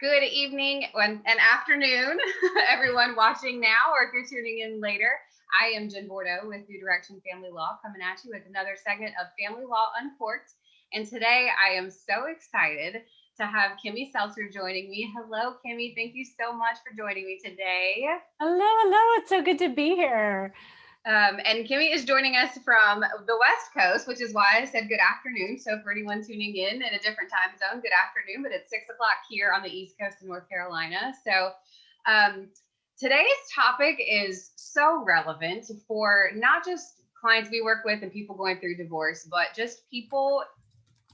Good evening and afternoon, everyone watching now, or if you're tuning in later. I am Jen Bordeaux with New Direction Family Law coming at you with another segment of Family Law Uncorked. And today I am so excited to have Kimmy Seltzer joining me. Hello, Kimmy. Thank you so much for joining me today. Hello, hello. It's so good to be here. And Kimmy is joining us from the West Coast, which is why I said good afternoon. So for anyone tuning in a different time zone, good afternoon. But it's 6 o'clock here on the East Coast of North Carolina. So um, today's topic is so relevant for not just clients we work with and people going through divorce, but just people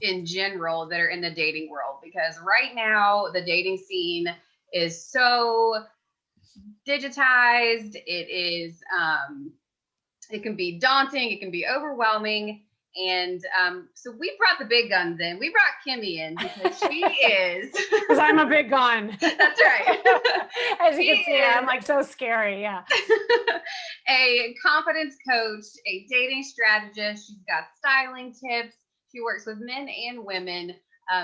in general that are in the dating world. Because right now, the dating scene is so digitized. It can be daunting, it can be overwhelming. And so we brought the big guns in. We brought Kimmy in because she is. Because I'm a big gun. That's right. As you can see, I'm like so scary. Yeah. A confidence coach, a dating strategist. She's got styling tips. She works with men and women.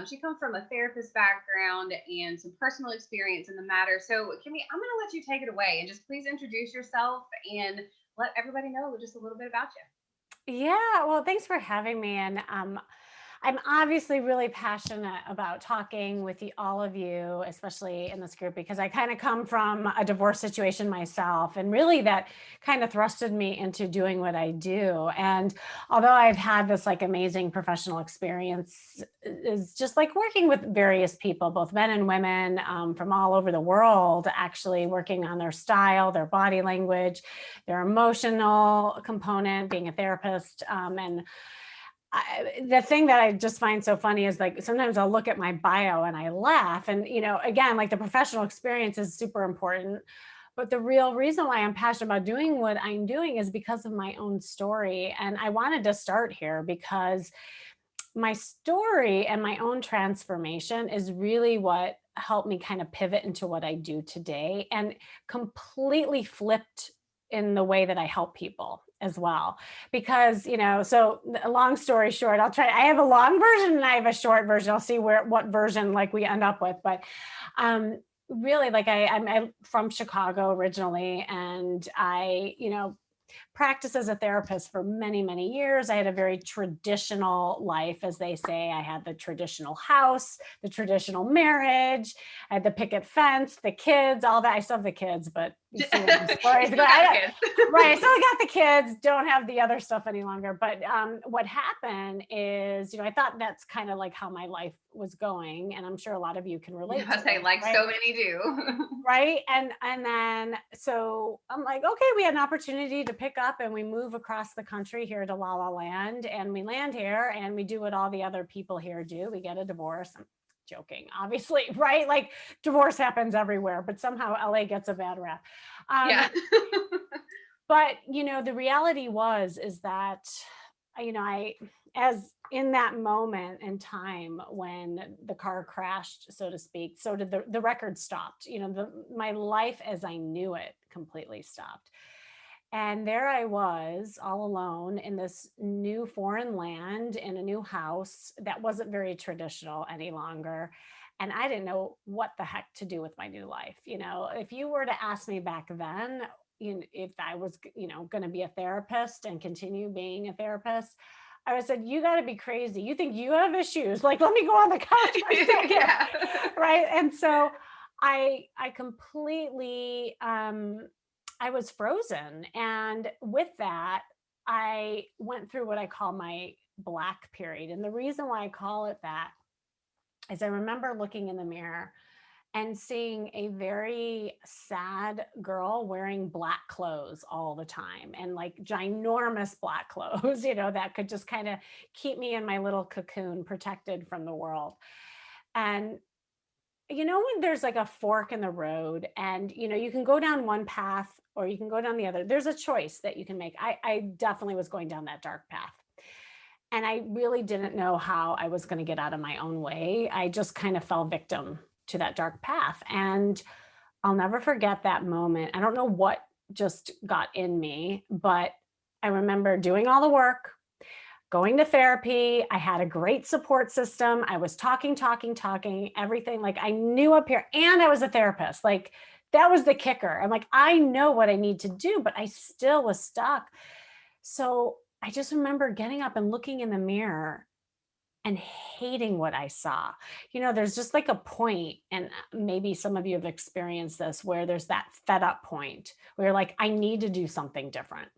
She comes from a therapist background and some personal experience in the matter. So, Kimmy, I'm going to let you take it away and just please introduce yourself and let everybody know just a little bit about you. Yeah. Well, thanks for having me. And I'm obviously really passionate about talking with all of you, especially in this group, because I kind of come from a divorce situation myself. And really that kind of thrusted me into doing what I do. And although I've had this like amazing professional experience, is just like working with various people, both men and women from all over the world, actually working on their style, their body language, their emotional component, being a therapist, and the thing that I just find so funny is like sometimes I'll look at my bio and I laugh. And, again, like the professional experience is super important. But the real reason why I'm passionate about doing what I'm doing is because of my own story. And I wanted to start here because my story and my own transformation is really what helped me kind of pivot into what I do today and completely flipped in the way that I help people as well. Because, so a long story short, I have a long version and I have a short version. I'll see what version like we end up with. But really, like I'm from Chicago originally, and I, practiced as a therapist for many, many years. I had a very traditional life, as they say. I had the traditional house, the traditional marriage, I had the picket fence, the kids, all that. I still have the kids, but you see what stories. Right, I still got the kids, don't have the other stuff any longer. But what happened is, I thought that's kind of like how my life was going. And I'm sure a lot of you can relate to I this, like right? so many do. Right. And then so I'm like, okay, we had an opportunity to pick up and we move across the country here to La La Land, and we land here and we do what all the other people here do. We get a divorce. I'm joking, obviously, right? Like divorce happens everywhere, but somehow LA gets a bad rap. Yeah. But the reality is that I, as in that moment in time when the car crashed, so to speak, so did the record stopped. My life as I knew it completely stopped. And there I was all alone in this new foreign land in a new house that wasn't very traditional any longer. And I didn't know what the heck to do with my new life. If you were to ask me back then, if I was, going to be a therapist and continue being a therapist, I would have said, you got to be crazy. You think you have issues? Like, let me go on the couch for a second. Yeah. Right. And so I completely, I was frozen. And with that, I went through what I call my black period. And the reason why I call it that is I remember looking in the mirror and seeing a very sad girl wearing black clothes all the time, and like ginormous black clothes, that could just kind of keep me in my little cocoon protected from the world. And when there's like a fork in the road and you can go down one path or you can go down the other, there's a choice that you can make. I definitely was going down that dark path, and I really didn't know how I was going to get out of my own way. I just kind of fell victim to that dark path. And I'll never forget that moment. I don't know what just got in me, but I remember doing all the work. going to therapy. I had a great support system. I was talking, everything. Like I knew up here, and I was a therapist. Like that was the kicker. I'm like, I know what I need to do, but I still was stuck. So I just remember getting up and looking in the mirror and hating what I saw. There's just like a point, and maybe some of you have experienced this, where there's that fed up point where you're like, I need to do something different.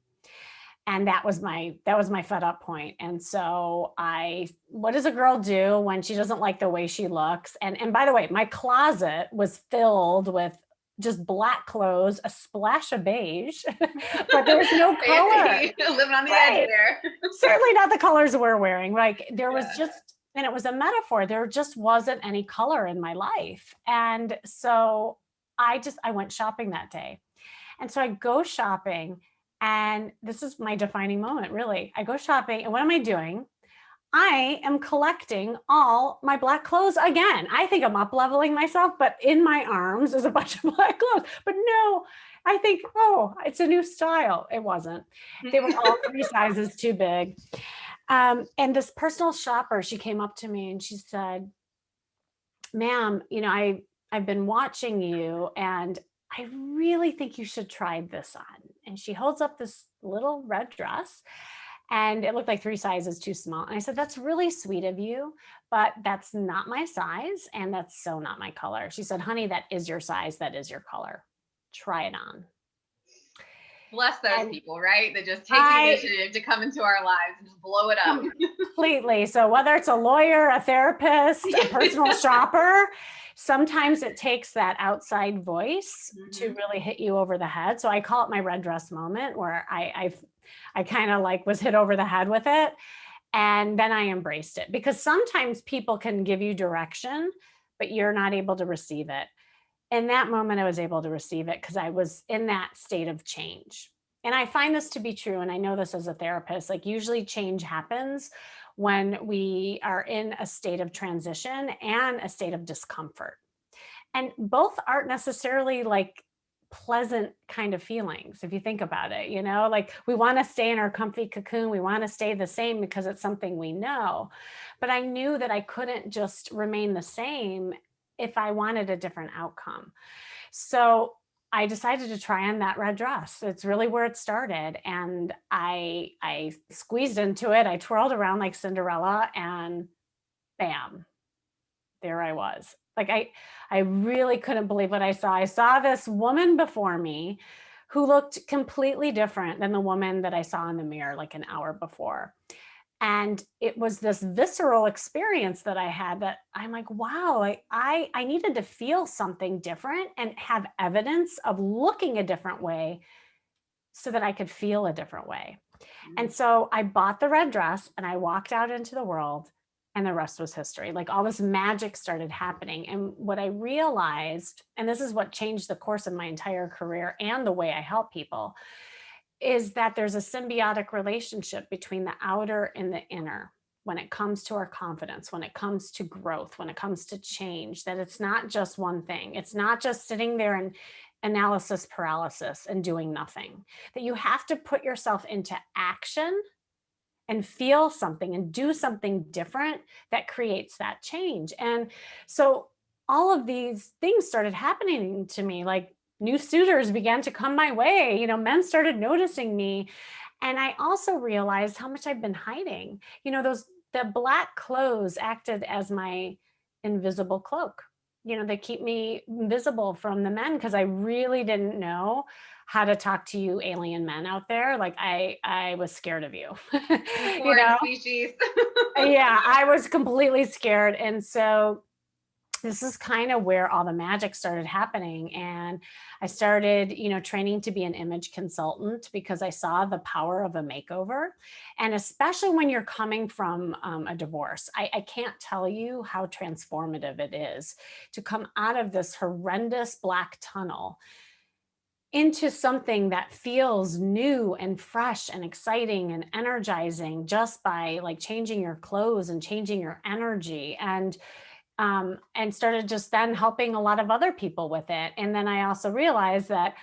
And that was my fed up point. And so what does a girl do when she doesn't like the way she looks? And by the way, my closet was filled with just black clothes, a splash of beige, but there was no color. Living on the edge there. Certainly not the colors we're wearing. Like there was just, and it was a metaphor. There just wasn't any color in my life. And so I went shopping that day. And so I go shopping, and this is my defining moment, really. I go shopping, and what am I doing? I am collecting all my black clothes again. I think I'm up leveling myself, but in my arms is a bunch of black clothes. But no, I think, oh, it's a new style. It wasn't. They were all 3 sizes too big. And this personal shopper, she came up to me and she said, ma'am, I've been watching you, and I really think you should try this on. And she holds up this little red dress, and it looked like 3 sizes too small. And I said, that's really sweet of you, but that's not my size. And that's so not my color. She said, honey, that is your size. That is your color. Try it on. Bless those people, right? That just take the initiative to come into our lives and just blow it up. Completely. So whether it's a lawyer, a therapist, a personal shopper, sometimes it takes that outside voice to really hit you over the head. So I call it my red dress moment, where I kind of like was hit over the head with it. And then I embraced it, because sometimes people can give you direction, but you're not able to receive it. In that moment, I was able to receive it because I was in that state of change. And I find this to be true. And I know this as a therapist, like usually change happens when we are in a state of transition and a state of discomfort. And both aren't necessarily like pleasant kind of feelings. If you think about it, like we want to stay in our comfy cocoon. We want to stay the same because it's something we know. But I knew that I couldn't just remain the same if I wanted a different outcome. So I decided to try on that red dress. It's really where it started. And I squeezed into it. I twirled around like Cinderella, and bam, there I was. Like I really couldn't believe what I saw. I saw this woman before me who looked completely different than the woman that I saw in the mirror like an hour before. And it was this visceral experience that I had, that I'm like, wow, I needed to feel something different and have evidence of looking a different way so that I could feel a different way. And so I bought the red dress and I walked out into the world, and the rest was history. Like all this magic started happening. And what I realized, and this is what changed the course of my entire career and the way I help people, is that there's a symbiotic relationship between the outer and the inner when it comes to our confidence, when it comes to growth, when it comes to change, that it's not just one thing. It's not just sitting there in analysis paralysis and doing nothing, that you have to put yourself into action and feel something and do something different that creates that change. And so all of these things started happening to me, like new suitors began to come my way, men started noticing me. And I also realized how much I've been hiding. The black clothes acted as my invisible cloak. They keep me invisible from the men, because I really didn't know how to talk to you alien men out there. Like I was scared of you. Species. Yeah, I was completely scared. And so this is kind of where all the magic started happening. And I started, training to be an image consultant, because I saw the power of a makeover. And especially when you're coming from a divorce, I can't tell you how transformative it is to come out of this horrendous black tunnel into something that feels new and fresh and exciting and energizing, just by like changing your clothes and changing your energy. And started just then helping a lot of other people with it. And then I also realized that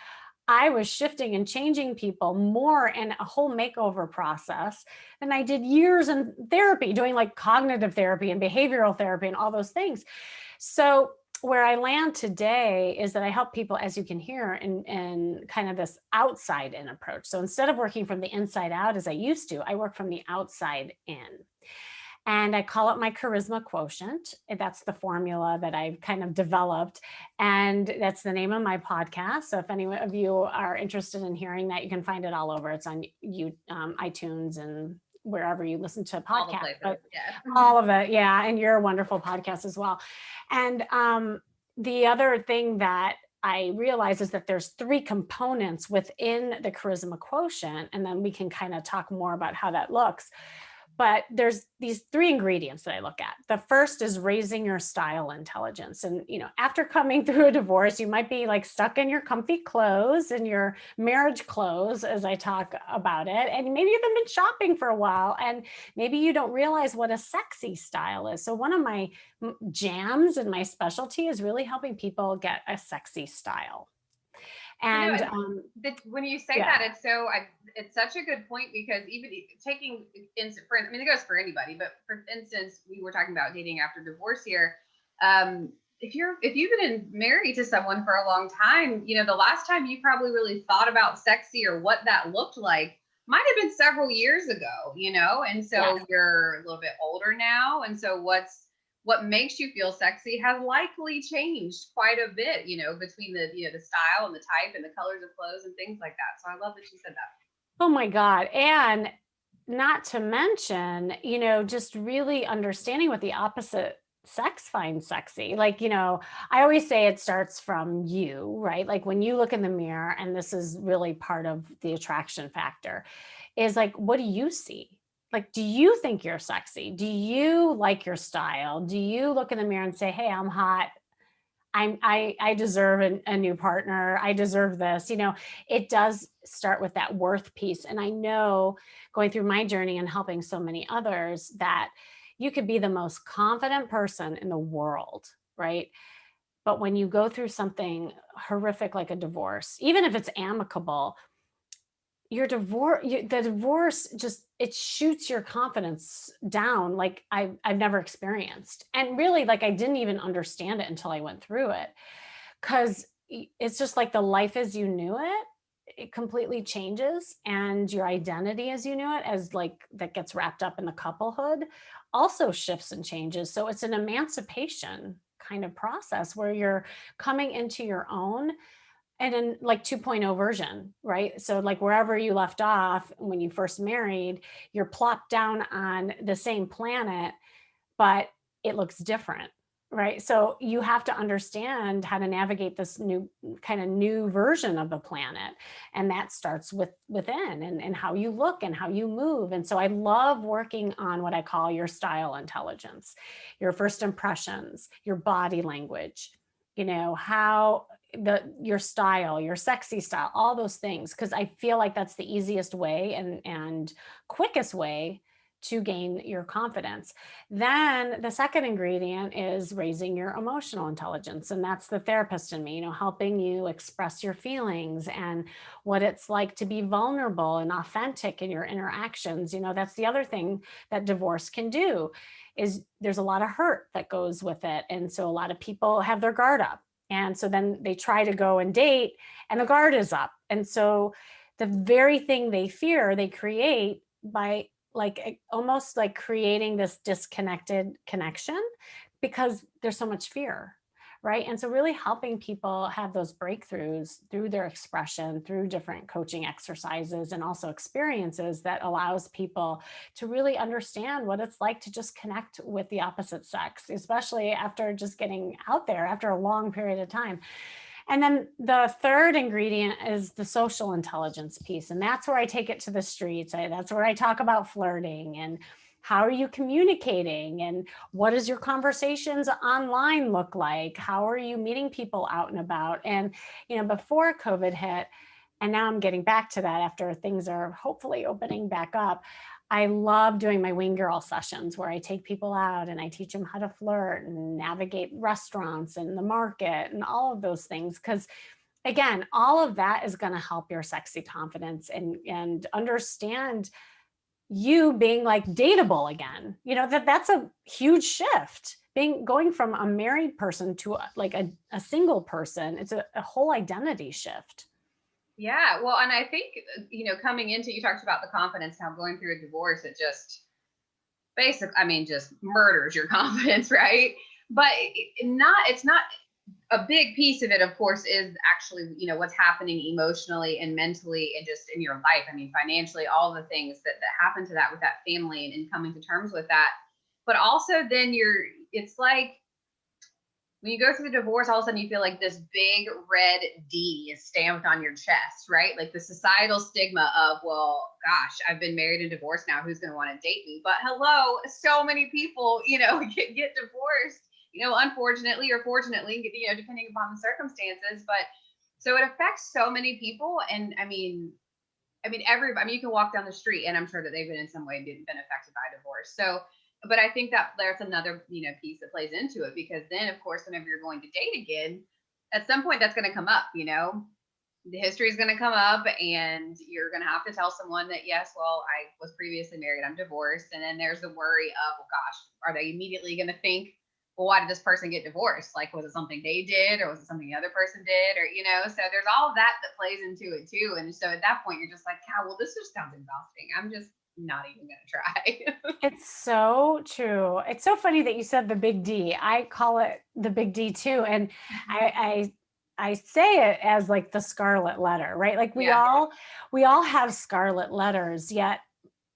I was shifting and changing people more in a whole makeover process than I did years in therapy, doing like cognitive therapy and behavioral therapy and all those things. So where I land today is that I help people, as you can hear, in kind of this outside in approach. So instead of working from the inside out as I used to, I work from the outside in. And I call it my charisma quotient. That's the formula that I've kind of developed. And that's the name of my podcast. So if any of you are interested in hearing that, you can find it all over. It's on iTunes and wherever you listen to All the podcasts, places. but Yeah. all of it. Yeah. And you're a wonderful podcast as well. And the other thing that I realize is that there's three components within the charisma quotient. And then we can kind of talk more about how that looks. But there's these three ingredients that I look at. The first is raising your style intelligence. And, after coming through a divorce, you might be like stuck in your comfy clothes and your marriage clothes, as I talk about it. And maybe you haven't been shopping for a while, and maybe you don't realize what a sexy style is. So one of my jams and my specialty is really helping people get a sexy style. And when you say yeah. that, it's such a good point, because even taking instant friends, I mean, it goes for anybody, but for instance, we were talking about dating after divorce here. If you've been married to someone for a long time, the last time you probably really thought about sexy or what that looked like might have been several years ago, and so Yes. you're a little bit older now. And so what makes you feel sexy has likely changed quite a bit, between the style and the type and the colors of clothes and things like that. So I love that you said that. Oh my God. And not to mention, just really understanding what the opposite sex finds sexy. Like, I always say it starts from you, right? Like when you look in the mirror, and this is really part of the attraction factor, is like, what do you see? Like, do you think you're sexy? Do you like your style? Do you look in the mirror and say, hey, I'm hot? I deserve a new partner. I deserve this. It does start with that worth piece. And I know, going through my journey and helping so many others, that you could be the most confident person in the world, right? But when you go through something horrific like a divorce, even if it's amicable, the divorce just, it shoots your confidence down like I've never experienced. And really, like, I didn't even understand it until I went through it, because it's just like the life as you knew it completely changes, and your identity as you knew it, as like that gets wrapped up in the couplehood, also shifts and changes. So it's an emancipation kind of process where you're coming into your own, and in like 2.0 version, right? So like wherever you left off when you first married, you're plopped down on the same planet, but it looks different, right? So you have to understand how to navigate this new version of the planet. And that starts within, and how you look and how you move. And so I love working on what I call your style intelligence, your first impressions, your body language, how your style, your sexy style, all those things, because I feel like that's the easiest way and quickest way to gain your confidence. Then the second ingredient is raising your emotional intelligence. And that's the therapist in me, helping you express your feelings and what it's like to be vulnerable and authentic in your interactions. That's the other thing that divorce can do, is there's a lot of hurt that goes with it. And so a lot of people have their guard up. And so then they try to go and date, and the guard is up. And so the very thing they fear, they create by almost like creating this disconnected connection, because there's so much fear, right? And so really helping people have those breakthroughs through their expression, through different coaching exercises and also experiences, that allows people to really understand what it's like to just connect with the opposite sex, especially after just getting out there after a long period of time. And then the third ingredient is the social intelligence piece. And that's where I take it to the streets. That's where I talk about flirting, and how are you communicating, and what does your conversations online look like? How are you meeting people out and about? And, before COVID hit, and now I'm getting back to that after things are hopefully opening back up, I love doing my wing girl sessions, where I take people out and I teach them how to flirt and navigate restaurants and the market and all of those things. Because again, all of that is going to help your sexy confidence and understand you being like dateable again. That's a huge shift. Going from a married person to like a single person, it's a whole identity shift. Yeah. Well, and I think, coming into, you talked about the confidence, how going through a divorce, it just just murders your confidence, right? But it's not a big piece of it, of course, is actually, what's happening emotionally and mentally and just in your life. I mean, financially, all the things that happen to that with that family and coming to terms with that. But also then it's like when you go through the divorce, all of a sudden you feel like this big red D is stamped on your chest, right? Like the societal stigma of, well, gosh, I've been married and divorced now. Who's going to want to date me? But hello, so many people, get divorced, unfortunately or fortunately, depending upon the circumstances. But so it affects so many people. And you can walk down the street and I'm sure that they've been in some way been affected by divorce. So, but I think that there's another, piece that plays into it, because then of course, whenever you're going to date again, at some point that's going to come up, the history is going to come up and you're going to have to tell someone that, yes, well, I was previously married, I'm divorced. And then there's the worry of, well, gosh, are they immediately going to think, well, why did this person get divorced? Like, was it something they did, or was it something the other person did? Or, so there's all of that plays into it too. And so at that point, you're just like, yeah, well, this just sounds exhausting. I'm just not even going to try. It's so true. It's so funny that you said the big D. I call it the big D too. And I say it as like the scarlet letter, right? Like we all have scarlet letters, yet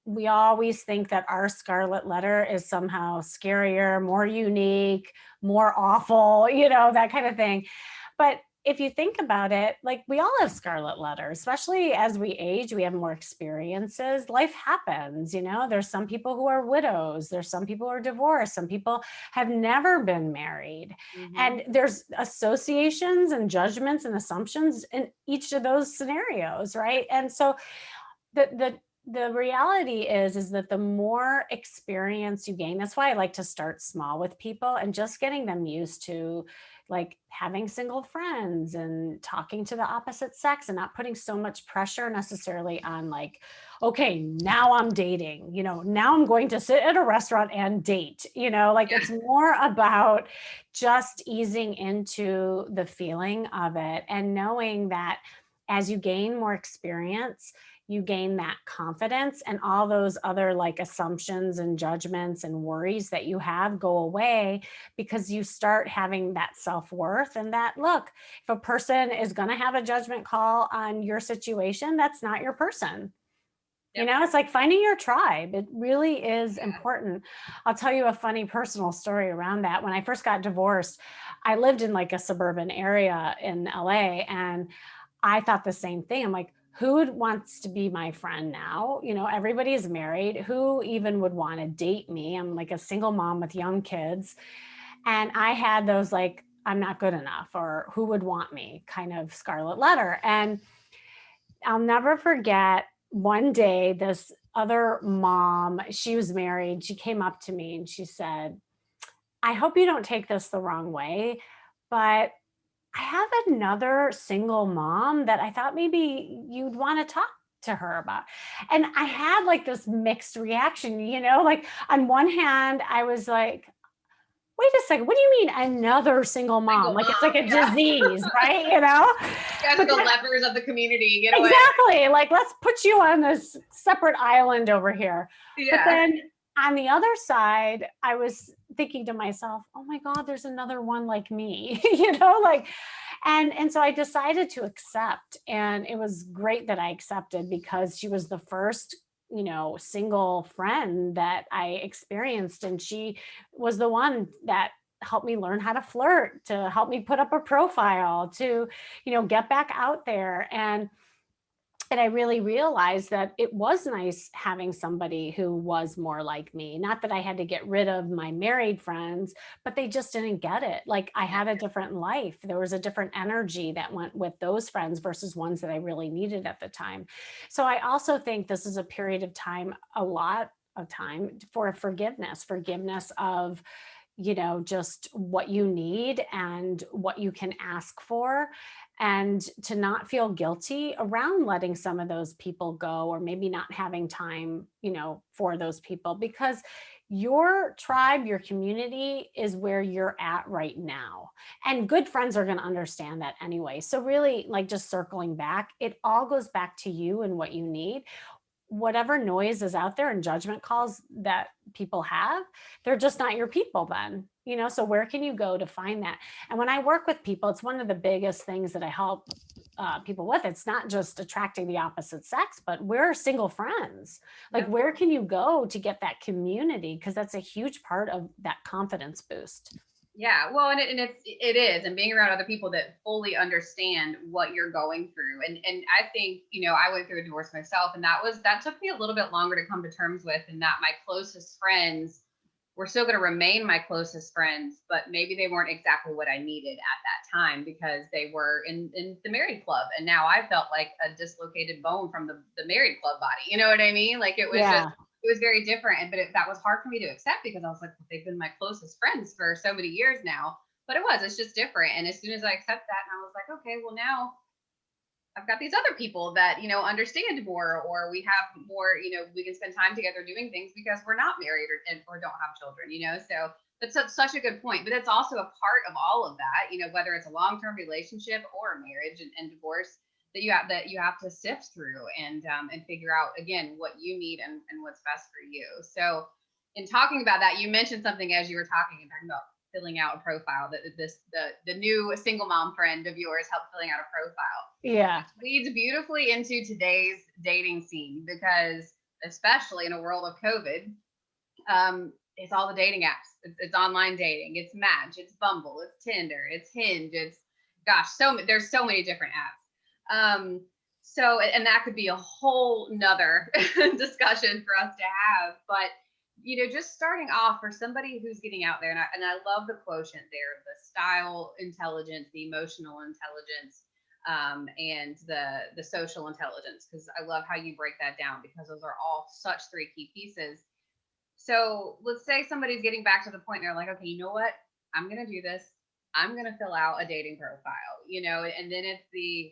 we always think that our scarlet letter is somehow scarier, more unique, more awful, that kind of thing. But if you think about it, like we all have scarlet letters, especially as we age, we have more experiences. Life happens, there's some people who are widows, there's some people who are divorced, some people have never been married. Mm-hmm. And there's associations and judgments and assumptions in each of those scenarios, right? And so the reality is that the more experience you gain, that's why I like to start small with people and just getting them used to like having single friends and talking to the opposite sex and not putting so much pressure necessarily on like, okay, now I'm dating, now I'm going to sit at a restaurant and date, it's more about just easing into the feeling of it and knowing that as you gain more experience, you gain that confidence, and all those other like assumptions and judgments and worries that you have go away, because you start having that self-worth and that, look, if a person is going to have a judgment call on your situation, that's not your person. Yep. It's like finding your tribe. It really is important. I'll tell you a funny personal story around that. When I first got divorced, I lived in like a suburban area in LA, and I thought the same thing. I'm like, who wants to be my friend now? Everybody's married. Who even would want to date me? I'm like a single mom with young kids. And I had those like, I'm not good enough, or who would want me kind of scarlet letter. And I'll never forget one day, this other mom, she was married. She came up to me and she said, I hope you don't take this the wrong way, but I have another single mom that I thought maybe you'd want to talk to her about. And I had like this mixed reaction, like on one hand, I was like, wait a second, what do you mean another single mom? Like it's like a disease, right? You guys are the lepers of the community. Get away. Exactly. Like, let's put you on this separate island over here. Yeah. But then on the other side, I was thinking to myself, oh my God, there's another one like me, and so I decided to accept. And it was great that I accepted, because she was the first, single friend that I experienced. And she was the one that helped me learn how to flirt, to help me put up a profile, to, get back out there. And I really realized that it was nice having somebody who was more like me. Not that I had to get rid of my married friends, but they just didn't get it. Like I had a different life. There was a different energy that went with those friends versus ones that I really needed at the time. So I also think this is a period of time, a lot of time for forgiveness of just what you need and what you can ask for, and to not feel guilty around letting some of those people go, or maybe not having time, for those people, because your tribe, your community is where you're at right now. And good friends are going to understand that anyway. So really, like, just circling back, it all goes back to you and what you need. Whatever noise is out there and judgment calls that people have, they're just not your people then. So where can you go to find that? And when I work with people, it's one of the biggest things that I help people with. It's not just attracting the opposite sex, but we're single friends. Like, Yep. where can you go to get that community? Because that's a huge part of that confidence boost. Yeah, well, it is, and being around other people that fully understand what you're going through, and I think I went through a divorce myself, and that took me a little bit longer to come to terms with, and that my closest friends were still going to remain my closest friends, but maybe they weren't exactly what I needed at that time because they were in the married club, and now I felt like a dislocated bone from the married club body. You know what I mean? Like Yeah. it was very different. That was hard for me to accept because I was like, well, they've been my closest friends for so many years now. But it's just different. And as soon as I accept that, and I was like, okay, well, now I've got these other people that, understand more, or we have more, we can spend time together doing things because we're not married or don't have children, So that's such a good point. But it's also a part of all of that, whether it's a long-term relationship or a marriage and divorce, that you have to sift through and figure out again what you need and what's best for you. So in talking about that, you mentioned something as you were talking about filling out a profile, that the new single mom friend of yours helped filling out a profile, Yeah. which leads beautifully into today's dating scene, because especially in a world of COVID, it's all the dating apps. It's online dating. It's Match. It's Bumble. It's Tinder. It's Hinge. It's gosh, there's so many different apps. And that could be a whole nother discussion for us to have. But just starting off for somebody who's getting out there, and I love the quotient there: the style intelligence, the emotional intelligence, and the social intelligence. Because I love how you break that down, because those are all such three key pieces. So let's say somebody's getting back to the point, they're like, okay, you know what? I'm going to do this. I'm going to fill out a dating profile, and then it's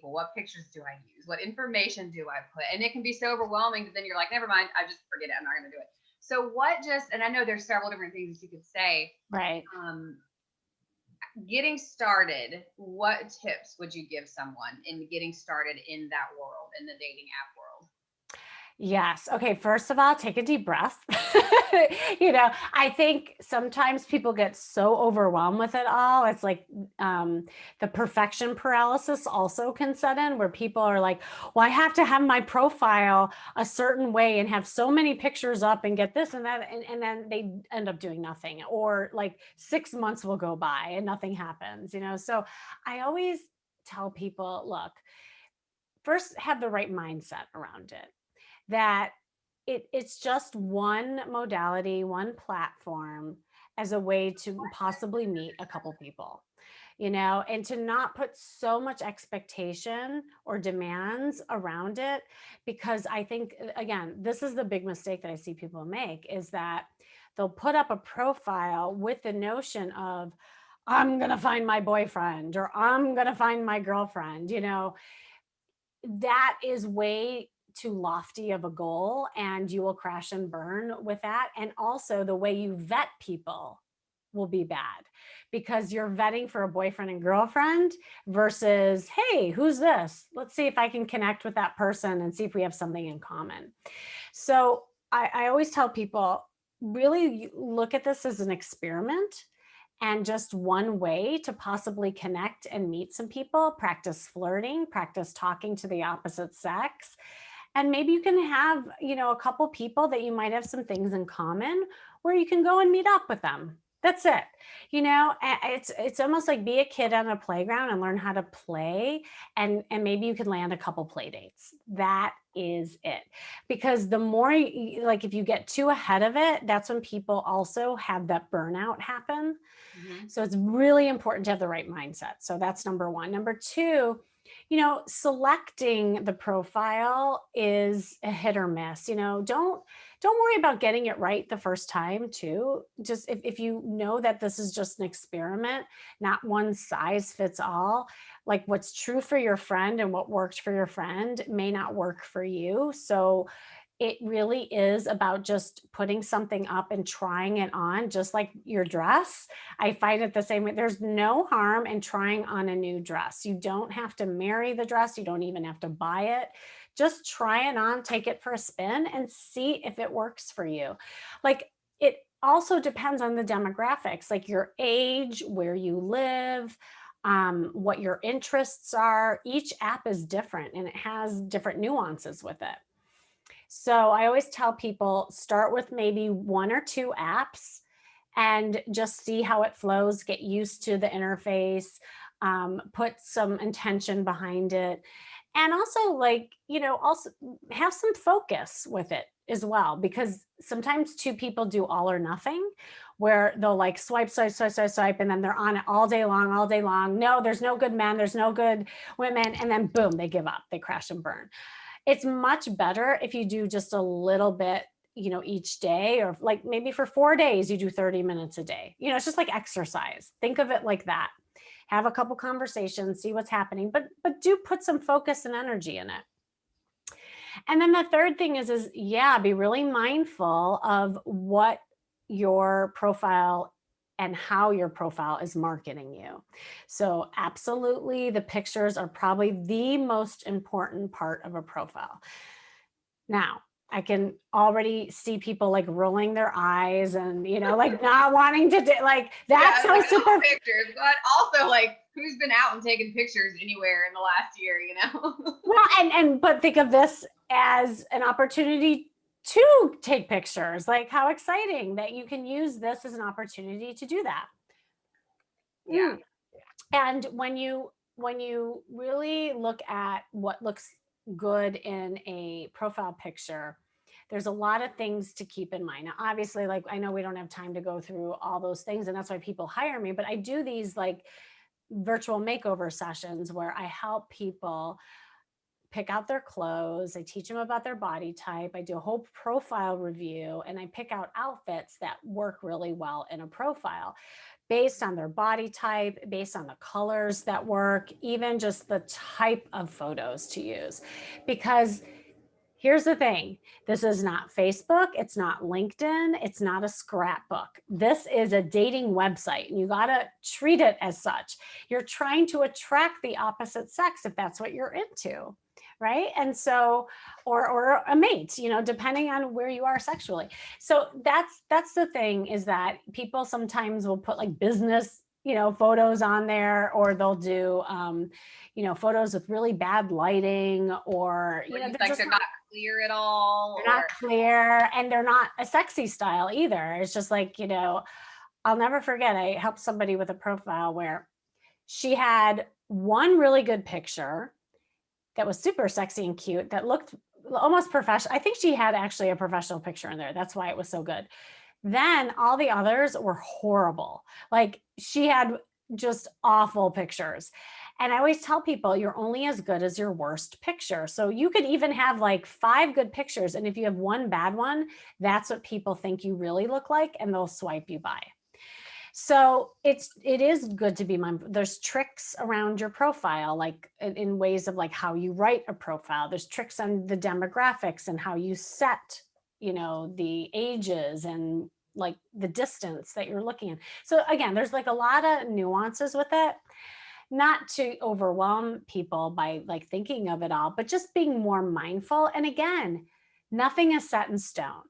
well, what pictures do I use? What information do I put? And it can be so overwhelming that then you're like, never mind, I just forget it. I'm not going to do it. So and I know there's several different things you could say. Right. Getting started, what tips would you give someone in getting started in that world, in the dating app world? Yes. Okay. First of all, take a deep breath. I think sometimes people get so overwhelmed with it all. It's like the perfection paralysis also can set in, where people are like, well, I have to have my profile a certain way and have so many pictures up and get this and that. And then they end up doing nothing, or like 6 months will go by and nothing happens, So I always tell people, look, first have the right mindset around it, that it's just one modality, one platform as a way to possibly meet a couple people, and to not put so much expectation or demands around it. Because I think, again, this is the big mistake that I see people make, is that they'll put up a profile with the notion of, I'm going to find my boyfriend, or I'm going to find my girlfriend. That is way too lofty of a goal, and you will crash and burn with that. And also, the way you vet people will be bad, because you're vetting for a boyfriend and girlfriend versus, hey, who's this? Let's see if I can connect with that person and see if we have something in common. So I always tell people, really look at this as an experiment, and just one way to possibly connect and meet some people. Practice flirting, practice talking to the opposite sex. And maybe you can have, a couple people that you might have some things in common, where you can go and meet up with them. That's it. It's almost like be a kid on a playground and learn how to play, and maybe you can land a couple play dates. That is it. Because the more like, if you get too ahead of it, that's when people also have that burnout happen. Mm-hmm. So it's really important to have the right mindset. So that's number one. Number two, Selecting the profile is a hit or miss. Don't worry about getting it right the first time too. Just if you know that this is just an experiment, not one size fits all, like what's true for your friend and what worked for your friend may not work for you. So it really is about just putting something up and trying it on, just like your dress. I find it the same way. There's no harm in trying on a new dress. You don't have to marry the dress, you don't even have to buy it. Just try it on, take it for a spin, and see if it works for you. Like, it also depends on the demographics, like your age, where you live, what your interests are. Each app is different and it has different nuances with it. So I always tell people, start with maybe one or two apps and just see how it flows, get used to the interface, put some intention behind it. And also, also have some focus with it as well, because sometimes two people do all or nothing, where they'll like swipe, swipe, swipe, swipe, swipe, and then they're on it all day long, all day long. No, there's no good men, there's no good women. And then boom, they give up, they crash and burn. It's much better if you do just a little bit, each day, or like maybe for 4 days, you do 30 minutes a day. It's just like exercise. Think of it like that. Have a couple conversations, see what's happening, but do put some focus and energy in it. And then the third thing is yeah, be really mindful of what your profile and how your profile is marketing you. So absolutely, the pictures are probably the most important part of a profile. Now, I can already see people like rolling their eyes and, like not wanting to do, like, that's Yeah, how super. pictures, but also like who's been out and taken pictures anywhere in the last year, Well, but think of this as an opportunity to take pictures. Like, how exciting that you can use this as an opportunity to do that. Yeah. And when you really look at what looks good in a profile picture, there's a lot of things to keep in mind. Now, obviously, like, I know we don't have time to go through all those things, and that's why people hire me, but I do these like virtual makeover sessions where I help people pick out their clothes. I teach them about their body type. I do a whole profile review, and I pick out outfits that work really well in a profile based on their body type, based on the colors that work, even just the type of photos to use. Because here's the thing, this is not Facebook, it's not LinkedIn, it's not a scrapbook. This is a dating website, and you got to treat it as such. You're trying to attract the opposite sex if that's what you're into. Right. And so, or a mate, depending on where you are sexually. So that's the thing, is that people sometimes will put like business, photos on there, or they'll do, photos with really bad lighting, or, they're not clear at all. They're not clear, and they're not a sexy style either. It's just like, I'll never forget, I helped somebody with a profile where she had one really good picture that was super sexy and cute, that looked almost professional. I think she had actually a professional picture in there. That's why it was so good. Then all the others were horrible. Like, she had just awful pictures. And I always tell people, you're only as good as your worst picture. So you could even have like 5 good pictures, and if you have one bad one, that's what people think you really look like, and they'll swipe you by. So it is good to be mindful. There's tricks around your profile, like in ways of like how you write a profile. There's tricks on the demographics and how you set, the ages and like the distance that you're looking at. So again, there's like a lot of nuances with it, not to overwhelm people by like thinking of it all, but just being more mindful. And again, nothing is set in stone.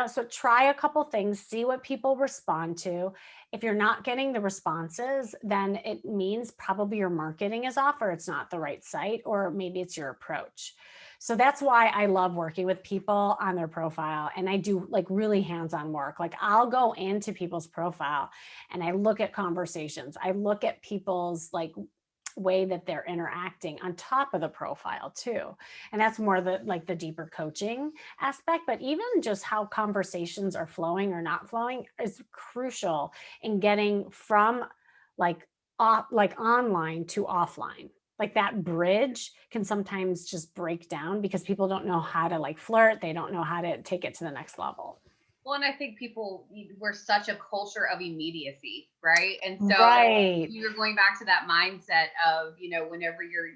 So try a couple things, see what people respond to. If you're not getting the responses, then it means probably your marketing is off, or it's not the right site, or maybe it's your approach. So that's why I love working with people on their profile. And I do like really hands-on work. Like, I'll go into people's profile and I look at conversations. I look at people's like way that they're interacting on top of the profile too. And that's more the deeper coaching aspect, but even just how conversations are flowing or not flowing is crucial in getting from like online to offline. like that bridge can sometimes just break down because people don't know how to like flirt. They don't know how to take it to the next level. Well, and I think we're such a culture of immediacy, right? And so Right. you're going back to that mindset of, whenever you're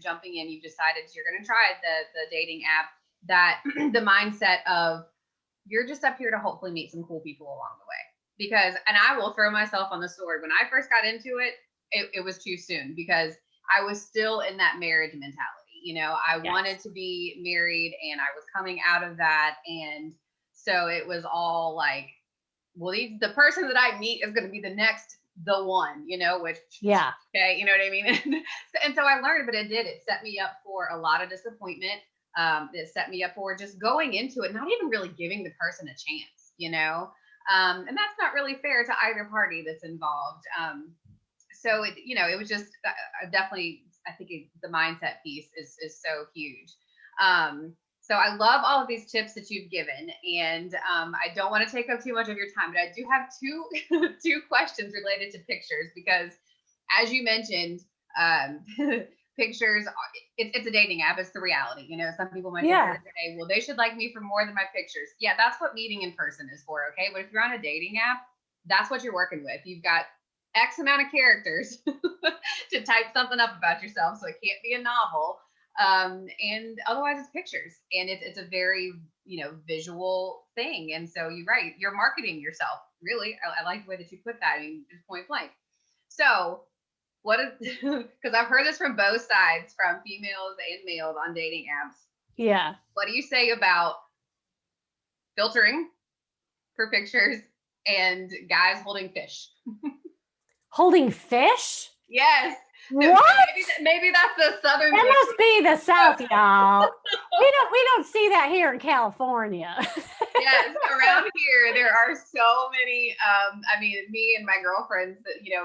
jumping in, you've decided you're going to try the dating app, that the mindset of you're just up here to hopefully meet some cool people along the way. Because, and I will throw myself on the sword. When I first got into it, it was too soon because I was still in that marriage mentality. I wanted to be married and I was coming out of that. And so it was all like, well, the person that I meet is going to be the one, which, okay, you know what I mean? And so I learned, but it set me up for a lot of disappointment. It set me up for just going into it, not even really giving the person a chance, and that's not really fair to either party that's involved. So it was just definitely, I think the mindset piece is so huge. So I love all of these tips that you've given, and I don't want to take up too much of your time, but I do have two questions related to pictures because, as you mentioned, pictures, it's a dating app. It's the reality. Some people might say, well, they should like me for more than my pictures. Yeah, that's what meeting in person is for. Okay, but if you're on a dating app, that's what you're working with. You've got X amount of characters to type something up about yourself, so it can't be a novel. And otherwise it's pictures, and it's a very visual thing. And so you're right, you're marketing yourself, really. I like the way that you put that. I mean, just point blank. So what is, because I've heard this from both sides, from females and males on dating apps. Yeah. What do you say about filtering for pictures and guys holding fish? Holding fish? Yes. What? Maybe that's the southern. That must be the South, y'all. We don't see that here in California. Yes, around here there are so many. I mean, me and my girlfriends,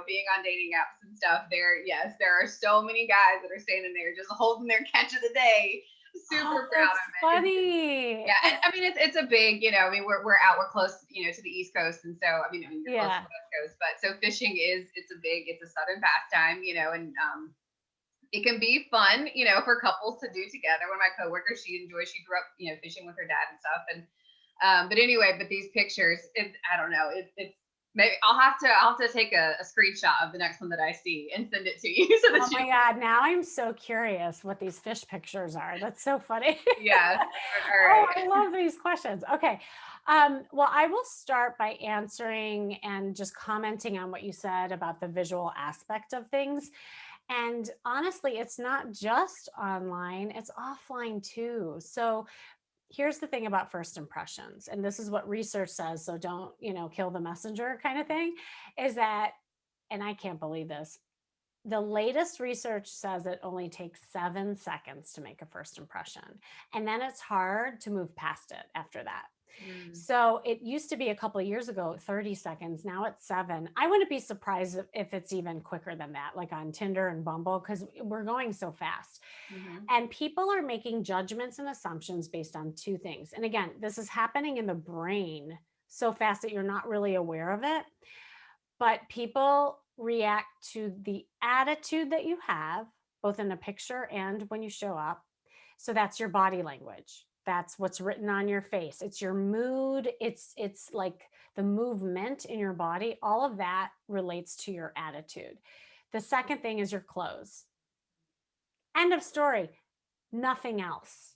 being on dating apps and stuff. There are so many guys that are standing there just holding their catch of the day. Super proud of it. Funny. Yeah, and I mean it's a big, I mean we're close, to the East Coast, and so I mean you're close to the West Coast, but so fishing it's a southern pastime, and it can be fun, for couples to do together. One of my coworkers, she grew up, fishing with her dad and stuff, and but anyway, but these pictures, I don't know, it's maybe I'll have to take a screenshot of the next one that I see and send it to you. So that my God, now I'm so curious what these fish pictures are. That's so funny. Yeah. All right. Oh, I love these questions. Okay. Well, I will start by answering and just commenting on what you said about the visual aspect of things. And honestly, it's not just online, it's offline too. So here's the thing about first impressions, and this is what research says, so don't, kill the messenger kind of thing, is that, and I can't believe this, the latest research says it only takes 7 seconds to make a first impression. And then it's hard to move past it after that. So it used to be a couple of years ago, 30 seconds. Now it's 7. I wouldn't be surprised if it's even quicker than that, like on Tinder and Bumble, because we're going so fast. And people are making judgments and assumptions based on 2 things. And again, this is happening in the brain so fast that you're not really aware of it. But people react to the attitude that you have, both in a picture and when you show up. So that's your body language. That's what's written on your face. It's your mood. It's like the movement in your body. All of that relates to your attitude. The second thing is your clothes. End of story. Nothing else.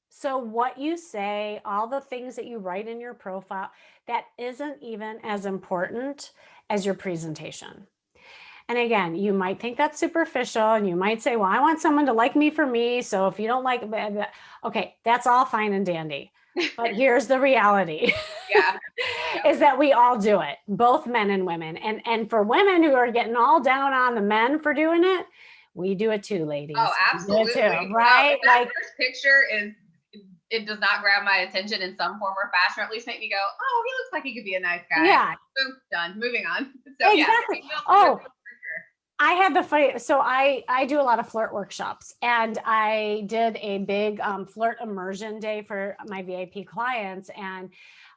So what you say, all the things that you write in your profile, that isn't even as important as your presentation. And again, you might think that's superficial, and you might say, well, I want someone to like me for me. So if you don't like, okay, that's all fine and dandy. But here's the reality. Is that we all do it, both men and women. And for women who are getting all down on the men for doing it, we do it too, ladies. Oh, absolutely. Too, right? No, like first picture it does not grab my attention in some form or fashion, or at least make me go, oh, he looks like he could be a nice guy. Yeah. Boom, done. Moving on. So, exactly. I had the fight. So I do a lot of flirt workshops, and I did a big flirt immersion day for my VIP clients. And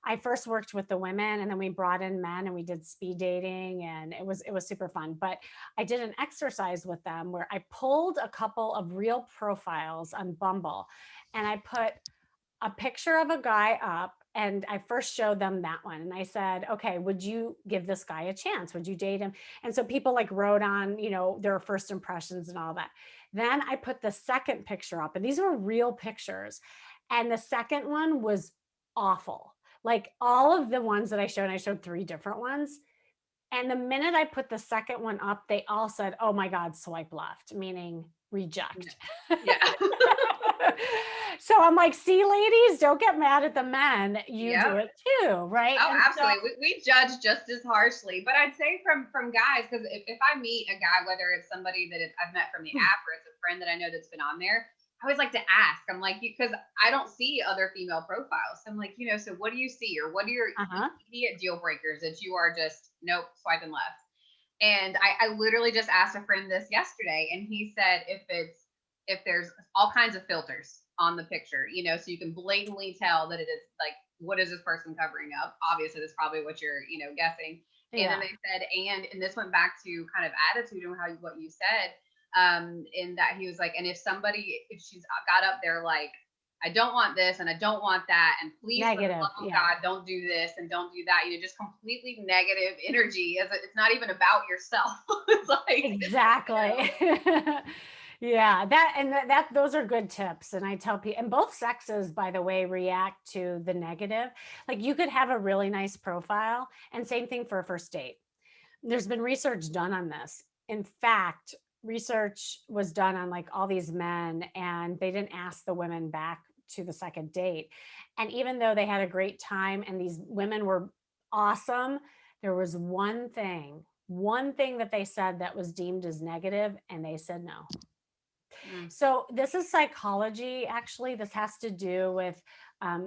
I first worked with the women, and then we brought in men, and we did speed dating, and it was super fun. But I did an exercise with them where I pulled a couple of real profiles on Bumble, and I put a picture of a guy up, and I first showed them that one, and I said, okay, would you give this guy a chance? Would you date him? And so people like wrote on, their first impressions and all that. Then I put the second picture up, and these were real pictures. And the second one was awful. Like all of the ones that I showed three different ones. And the minute I put the second one up, they all said, oh my God, swipe left, meaning Yeah. reject. Yeah. So I'm like, see, ladies, don't get mad at the men. You do Yep. it too, right? Oh, And so, absolutely. We judge just as harshly, but I'd say from guys, because if I meet a guy, whether it's somebody that I've met from the app or it's a friend that I know that's been on there, I always like to ask. I'm like, because I don't see other female profiles. So I'm like, so what do you see, or what are your uh-huh. immediate deal breakers that you are just nope, swiping left? And I literally just asked a friend this yesterday, and he said if there's all kinds of filters on the picture, so you can blatantly tell that it is like, what is this person covering up? Obviously, that's probably what you're, guessing. And then Yeah. they said, and this went back to kind of attitude and how what you said, in that he was like, and if she's got up there like, I don't want this and I don't want that, and please, for the Negative. love of Yeah. God, don't do this and don't do that. Just completely negative energy. As it's not even about yourself. It's like, Exactly. Yeah, those are good tips. And I tell people, and both sexes, by the way, react to the negative. Like you could have a really nice profile, and same thing for a first date. There's been research done on this. In fact, research was done on like all these men, and they didn't ask the women back to the second date. And even though they had a great time and these women were awesome, there was one thing that they said that was deemed as negative, and they said no. mm, So this is psychology. Actually, this has to do with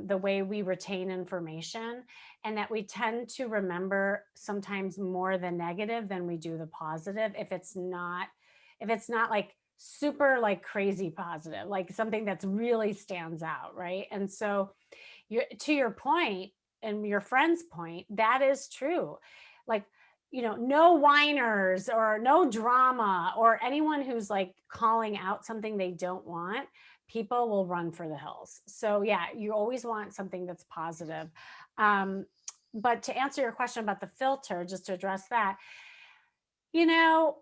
the way we retain information, and that we tend to remember sometimes more the negative than we do the positive. If it's not like super like crazy positive, like something that's really stands out, right? And so to your point and your friend's point, that is true. Like, no whiners or no drama or anyone who's like calling out something they don't want, people will run for the hills. So yeah, you always want something that's positive. Um, but to answer your question about the filter, just to address that, you know,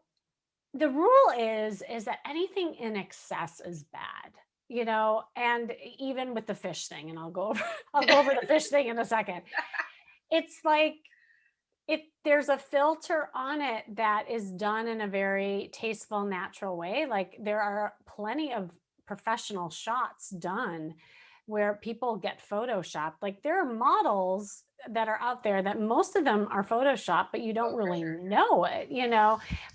the rule is that anything in excess is bad, and even with the fish thing, and I'll go over the fish thing in a second. It's like, if there's a filter on it that is done in a very tasteful, natural way, like there are plenty of professional shots done where people get photoshopped. Like there are models that are out there that most of them are photoshopped, but you don't oh, for really sure. know it.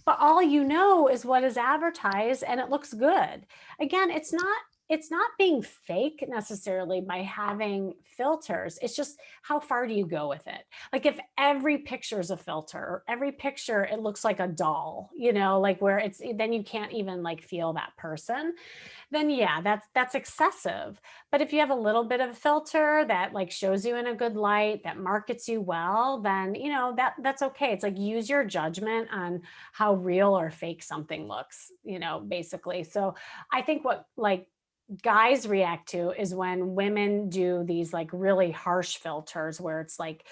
But all you know is what is advertised, and it looks good. Again, it's not being fake necessarily by having filters. It's just, how far do you go with it? Like if every picture is a filter, or every picture it looks like a doll, like where then you can't even like feel that person, then yeah, that's excessive. But if you have a little bit of a filter that like shows you in a good light, that markets you well, then that's okay. It's like, use your judgment on how real or fake something looks, basically. So I think what like guys react to is when women do these like really harsh filters where it's like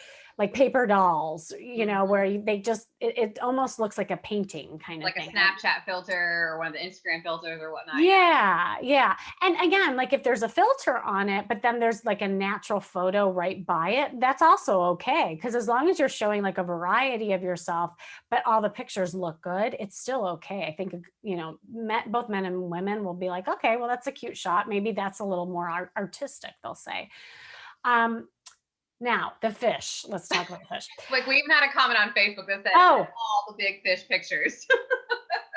paper dolls, Mhm. where they just it almost looks like a painting kind of Like a thing. Snapchat filter or one of the Instagram filters or whatnot. Yeah. Yeah, yeah. And again, like if there's a filter on it, but then there's like a natural photo right by it, that's also okay. Because as long as you're showing like a variety of yourself, but all the pictures look good, it's still okay. I think, both men and women will be like, okay, well, that's a cute shot. Maybe that's a little more artistic, they'll say. Um, Now, the fish. Let's talk about the fish. Like we even had a comment on Facebook that said Oh, all the big fish pictures.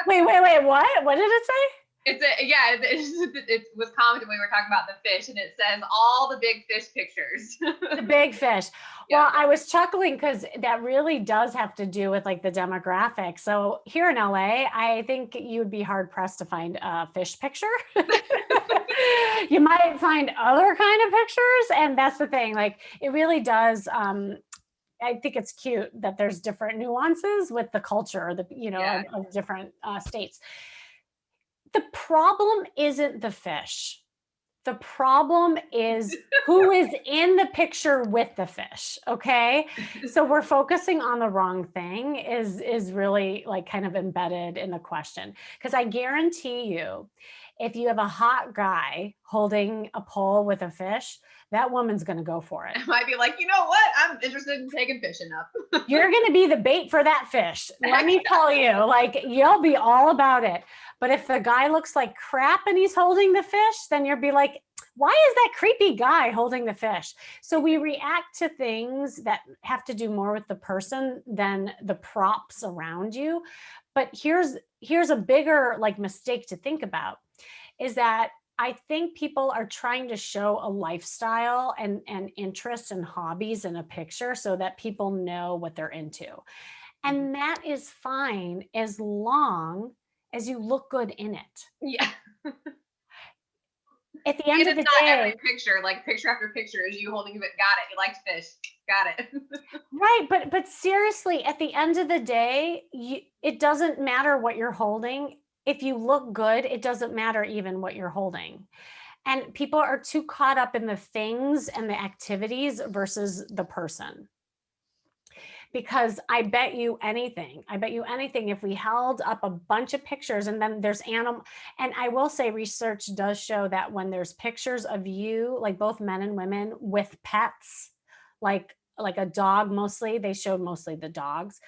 wait. What? What did it say? It was commented when we were talking about the fish, and it says all the big fish pictures. The big fish. Yeah. Well, I was chuckling because that really does have to do with like the demographic. So here in LA, I think you would be hard pressed to find a fish picture. You might find other kind of pictures. And that's the thing, like it really does. I think it's cute that there's different nuances with the culture, of different states. The problem isn't the fish. The problem is who is in the picture with the fish. Okay. So we're focusing on the wrong thing is really like kind of embedded in the question. Because I guarantee you, if you have a hot guy holding a pole with a fish, that woman's going to go for it. I might be like, you know what? I'm interested in taking fishing up. You're going to be the bait for that fish. Let me tell you, like you'll be all about it. But if the guy looks like crap and he's holding the fish, then you'll be like, why is that creepy guy holding the fish? So we react to things that have to do more with the person than the props around you. But here's a bigger like mistake to think about is that I think people are trying to show a lifestyle and interests and hobbies in a picture so that people know what they're into. And that is fine as long as you look good in it. Yeah. At the end of the not day, every picture, like picture after picture, is you holding it. Got it. You liked fish. Got it. right? But seriously, at the end of the day, it doesn't matter what you're holding. If you look good, it doesn't matter even what you're holding. And people are too caught up in the things and the activities versus the person. Because I bet you anything if we held up a bunch of pictures and then there's animal, and I will say research does show that when there's pictures of you, like both men and women with pets, like a dog, they showed mostly the dogs,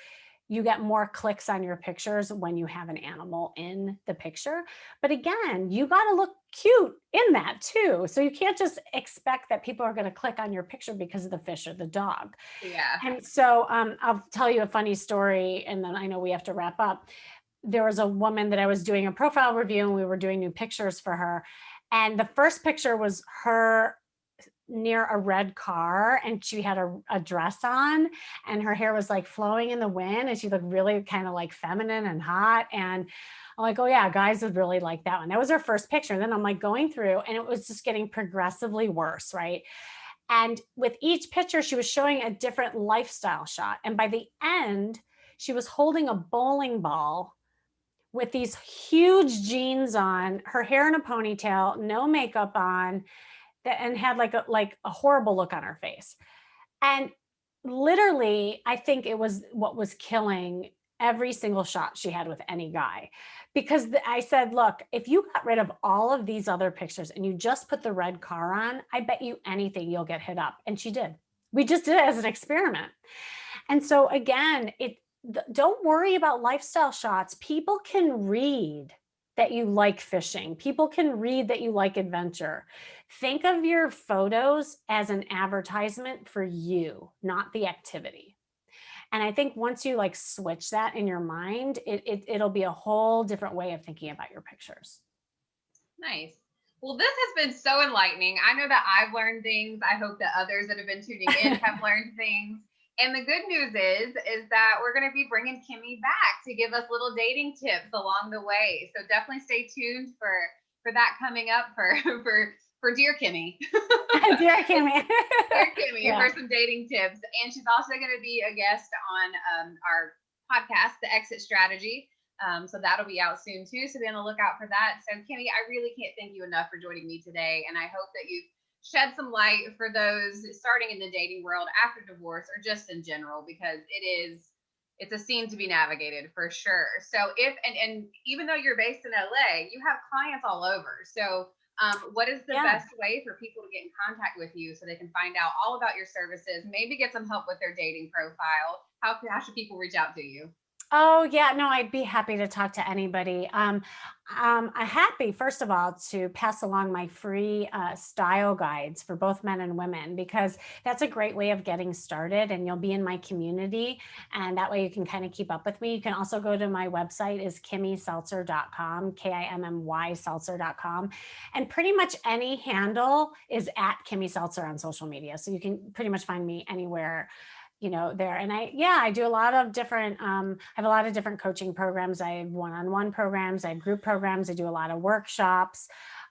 you get more clicks on your pictures when you have an animal in the picture. But again, you got to look cute in that too. So you can't just expect that people are going to click on your picture because of the fish or the dog. Yeah. And so I'll tell you a funny story, and then I know we have to wrap up. There was a woman that I was doing a profile review, and we were doing new pictures for her. And the first picture was her near a red car, and she had a dress on, and her hair was like flowing in the wind, and she looked really kind of like feminine and hot. And I'm like, oh yeah, guys would really like that one. That was her first picture. And then I'm like going through, and it was just getting progressively worse, right? And with each picture, she was showing a different lifestyle shot. And by the end, she was holding a bowling ball with these huge jeans on, her hair in a ponytail, no makeup on, and had like a horrible look on her face. And literally, I think it was what was killing every single shot she had with any guy. Because I said, look, if you got rid of all of these other pictures and you just put the red car on, I bet you anything you'll get hit up. And she did. We just did it as an experiment. And so again, don't worry about lifestyle shots. People can read that you like fishing. People can read that you like adventure. Think of your photos as an advertisement for you, not the activity. And I think once you like switch that in your mind, it'll be a whole different way of thinking about your pictures. Nice. Well, this has been so enlightening. I know that I've learned things. I hope that others that have been tuning in have learned things. And the good news is that we're going to be bringing Kimmy back to give us little dating tips along the way. So definitely stay tuned for that coming up for dear Kimmy. Dear Kimmy. Dear Kimmy, yeah. For some dating tips. And she's also going to be a guest on our podcast, The Exit Strategy. So that'll be out soon too. So be on the lookout for that. So Kimmy, I really can't thank you enough for joining me today. And I hope that you've shed some light for those starting in the dating world after divorce or just in general, because it's a scene to be navigated for sure. So and even though you're based in LA, you have clients all over. So what is the best way for people to get in contact with you so they can find out all about your services, maybe get some help with their dating profile? How should people reach out to you? Oh yeah, no, I'd be happy to talk to anybody. I'm happy, first of all, to pass along my free style guides for both men and women because that's a great way of getting started, and you'll be in my community, and that way you can kind of keep up with me. You can also go to my website is kimmyseltzer.com, Kimmy seltzer.com, and pretty much any handle is at Kimmy Seltzer on social media, so you can pretty much find me anywhere there. And I do a lot of different I have a lot of different coaching programs. I have one-on-one programs, I have group programs, I do a lot of workshops.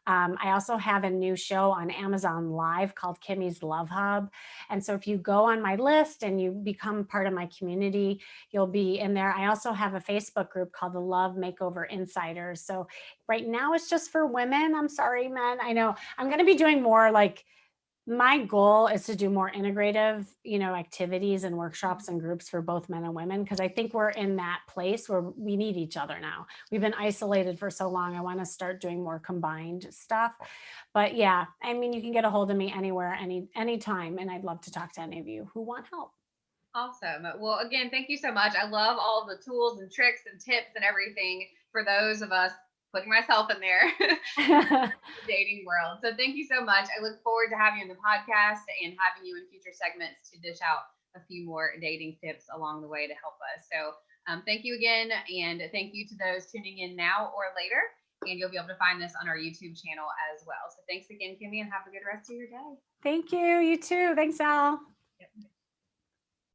I also have a new show on Amazon Live called Kimmy's Love Hub. And so if you go on my list and you become part of my community, you'll be in there. I also have a Facebook group called the Love Makeover Insiders. So right now it's just for women. I'm sorry, men. I know I'm going to be doing more, like, my goal is to do more integrative, activities and workshops and groups for both men and women, because I think we're in that place where we need each other now. We've been isolated for so long. I want to start doing more combined stuff. But yeah, I mean, you can get a hold of me anywhere, anytime, and I'd love to talk to any of you who want help. Awesome. Well, again, thank you so much. I love all the tools and tricks and tips and everything for those of us, putting myself in there, the dating world. So thank you so much. I look forward to having you on the podcast and having you in future segments to dish out a few more dating tips along the way to help us. So thank you again. And thank you to those tuning in now or later. And you'll be able to find this on our YouTube channel as well. So thanks again, Kimmy, and have a good rest of your day. Thank you. You too. Thanks, Al. Yep.